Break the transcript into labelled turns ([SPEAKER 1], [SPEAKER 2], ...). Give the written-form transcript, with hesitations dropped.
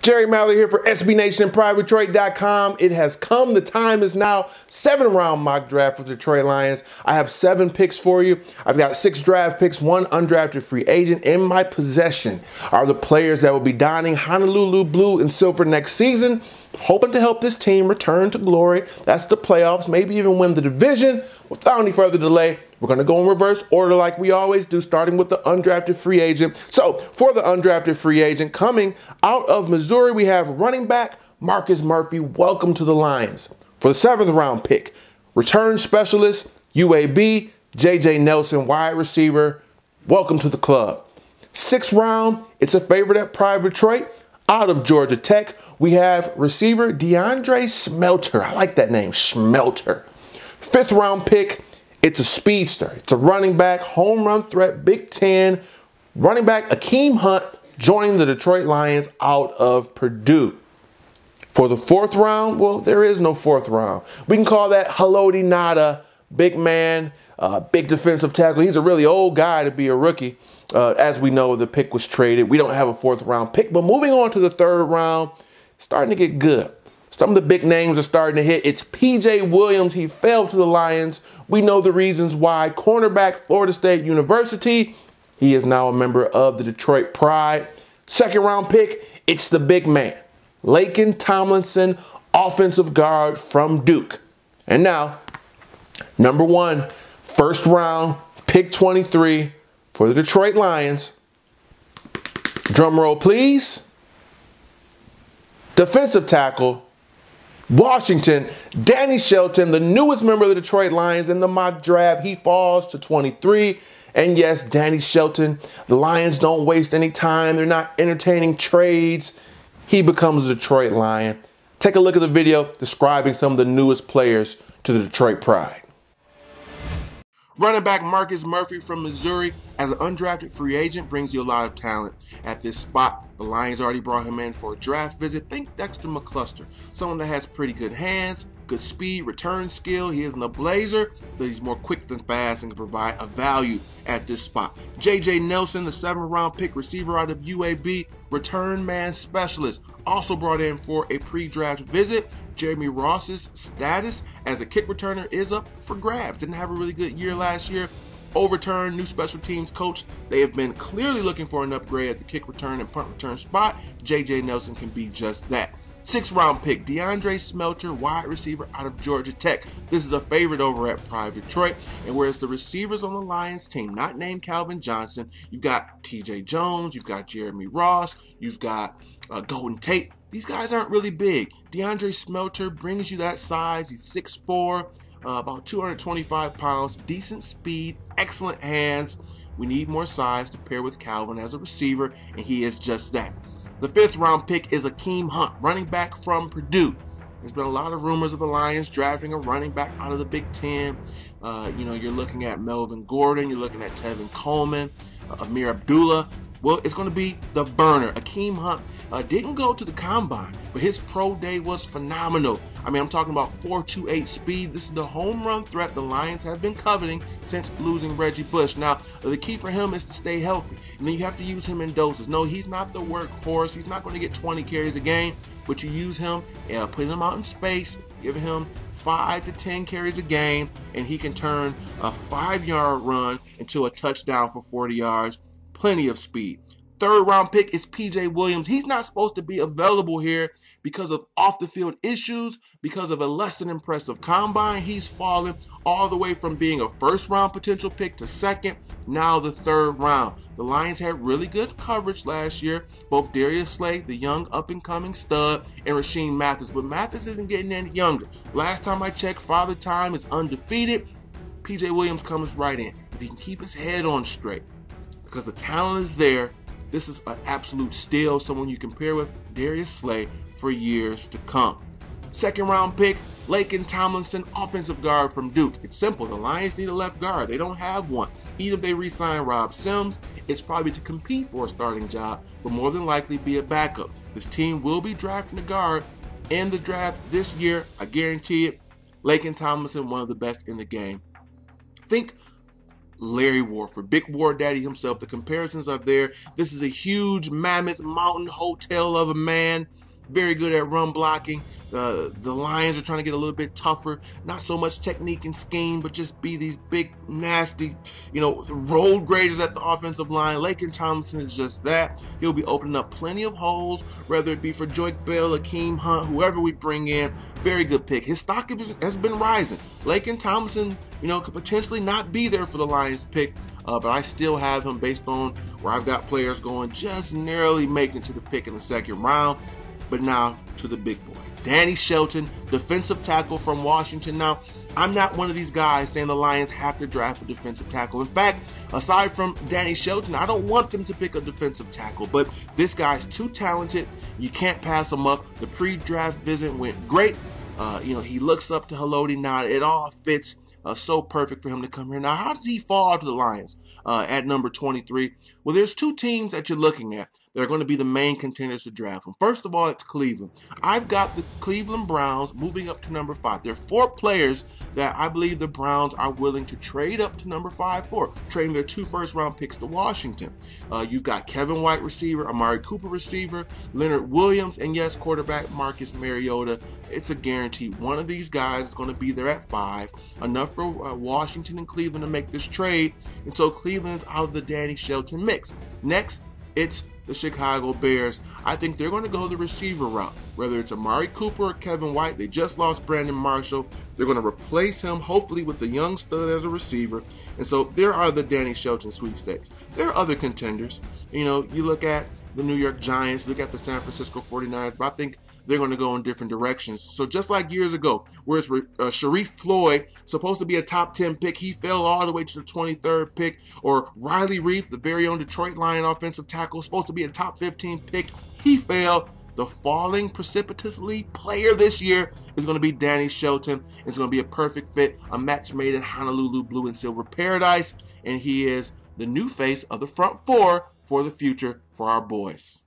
[SPEAKER 1] Jerry Malley here for SB Nation and PrivateTrade.com. It has come. The time is now. 7-round mock draft for the Detroit Lions. I have 7 picks for you. I've got 6 draft picks, 1 undrafted free agent. In my possession are the players that will be donning Honolulu blue and silver next season, hoping to help this team return to glory. That's the playoffs, maybe even win the division. Without any further delay, we're going to go in reverse order like we always do, starting with the undrafted free agent. So, for the undrafted free agent, coming out of Missouri, we have running back Marcus Murphy. Welcome to the Lions. For the 7th round pick, return specialist UAB, J.J. Nelson, wide receiver. Welcome to the club. 6th round, it's a favorite at Private Trade. Out of Georgia Tech, we have receiver DeAndre Smelter. I like that name, Smelter. 5th round pick, it's a speedster. It's a running back, home run threat, Big Ten. Running back Akeem Hunt joining the Detroit Lions out of Purdue. For the 4th round, well, there is no 4th round. We can call that Haloti Ngata, big man, big defensive tackle. He's a really old guy to be a rookie. As we know, the pick was traded. We don't have a 4th round pick. But moving on to the 3rd round, starting to get good. Some of the big names are starting to hit. It's P.J. Williams. He fell to the Lions. We know the reasons why. Cornerback, Florida State University. He is now a member of the Detroit Pride. 2nd round pick, it's the big man, Laken Tomlinson, offensive guard from Duke. And now, number 1, 1st round, pick 23 for the Detroit Lions. Drum roll, please. Defensive tackle, Washington, Danny Shelton, the newest member of the Detroit Lions in the mock draft. He falls to 23. And yes, Danny Shelton, the Lions don't waste any time. They're not entertaining trades. He becomes a Detroit Lion. Take a look at the video describing some of the newest players to the Detroit Pride. Running back Marcus Murphy from Missouri as an undrafted free agent brings you a lot of talent at this spot. The Lions already brought him in for a draft visit. Think Dexter McCluster, someone that has pretty good hands, good speed, return skill. He isn't a blazer, but he's more quick than fast and can provide a value at this spot. J.J. Nelson, the 7th round pick receiver out of UAB, return man specialist, also brought in for a pre-draft visit. Jeremy Ross's status as a kick returner is up for grabs. Didn't have a really good year last year. Overturned, new special teams coach. They have been clearly looking for an upgrade at the kick return and punt return spot. J.J. Nelson can be just that. 6th round pick, DeAndre Smelter, wide receiver out of Georgia Tech. This is a favorite over at Private Detroit. And whereas the receivers on the Lions team, not named Calvin Johnson, you've got T.J. Jones, you've got Jeremy Ross, you've got Golden Tate. These guys aren't really big. DeAndre Smelter brings you that size. He's 6'4", about 225 pounds, decent speed, excellent hands. We need more size to pair with Calvin as a receiver, and he is just that. The 5th round pick is Akeem Hunt, running back from Purdue. There's been a lot of rumors of the Lions drafting a running back out of the Big Ten. You're looking at Melvin Gordon, you're looking at Tevin Coleman, Amir Abdullah. Well, it's going to be the burner. Akeem Hunt didn't go to the combine, but his pro day was phenomenal. I mean, I'm talking about 4.28 speed. This is the home run threat the Lions have been coveting since losing Reggie Bush. Now, the key for him is to stay healthy, and then you have to use him in doses. No, he's not the workhorse. He's not going to get 20 carries a game, but you use him, putting him out in space, giving him 5 to 10 carries a game, and he can turn a 5-yard run into a touchdown for 40 yards. Plenty of speed. 3rd round pick is P.J. Williams. He's not supposed to be available here because of off-the-field issues, because of a less than impressive combine. He's fallen all the way from being a 1st round potential pick to 2nd, now the 3rd round. The Lions had really good coverage last year, both Darius Slay, the young up-and-coming stud, and Rasheem Mathis, but Mathis isn't getting any younger. Last time I checked, Father Time is undefeated. P.J. Williams comes right in. If he can keep his head on straight, because the talent is there, this is an absolute steal, someone you can pair with Darius Slay for years to come. 2nd round pick, Laken Tomlinson, offensive guard from Duke. It's simple. The Lions need a left guard. They don't have one. Even if they re-sign Rob Sims, it's probably to compete for a starting job, but more than likely be a backup. This team will be drafting a guard in the draft this year. I guarantee it. Laken Tomlinson, one of the best in the game. Think Larry Warford, Big War Daddy himself. The comparisons are there. This is a huge mammoth mountain hotel of a man. Very good at run blocking. The Lions are trying to get a little bit tougher. Not so much technique and scheme, but just be these big, nasty, road graders at the offensive line. Laken Tomlinson is just that. He'll be opening up plenty of holes, whether it be for Joique Bell, Akeem Hunt, whoever we bring in. Very good pick. His stock has been rising. Laken Tomlinson, could potentially not be there for the Lions pick, but I still have him based on where I've got players going, just narrowly making it to the pick in the second round. But now to the big boy, Danny Shelton, defensive tackle from Washington. Now, I'm not one of these guys saying the Lions have to draft a defensive tackle. In fact, aside from Danny Shelton, I don't want them to pick a defensive tackle. But this guy's too talented. You can't pass him up. The pre-draft visit went great. He looks up to Haloti now. It all fits. So perfect for him to come here. Now, how does he fall to the Lions at number 23? Well, there's two teams that you're looking at that are going to be the main contenders to draft him. First of all, it's Cleveland. I've got the Cleveland Browns moving up to number 5. There are 4 players that I believe the Browns are willing to trade up to number 5 for, trading their 2 first-round picks to Washington. You've got Kevin White, receiver, Amari Cooper, receiver, Leonard Williams, and yes, quarterback Marcus Mariota. It's a guarantee. One of these guys is going to be there at 5, enough for Washington and Cleveland to make this trade, and so Cleveland's out of the Danny Shelton mix. Next, it's the Chicago Bears. I think they're going to go the receiver route, whether it's Amari Cooper or Kevin White. They just lost Brandon Marshall. They're going to replace him, hopefully, with a young stud as a receiver. And so there are the Danny Shelton sweepstakes. There are other contenders. You look at the New York Giants, look at the San Francisco 49ers, but I think they're going to go in different directions. So just like years ago, whereas Sharif Floyd, supposed to be a top 10 pick, he fell all the way to the 23rd pick, or Riley Reiff, the very own Detroit Lion offensive tackle, supposed to be a top 15 pick, he fell. The falling precipitously player this year is going to be Danny Shelton. It's going to be a perfect fit, a match made in Honolulu blue and silver paradise, and he is the new face of the front 4 for the future for our boys.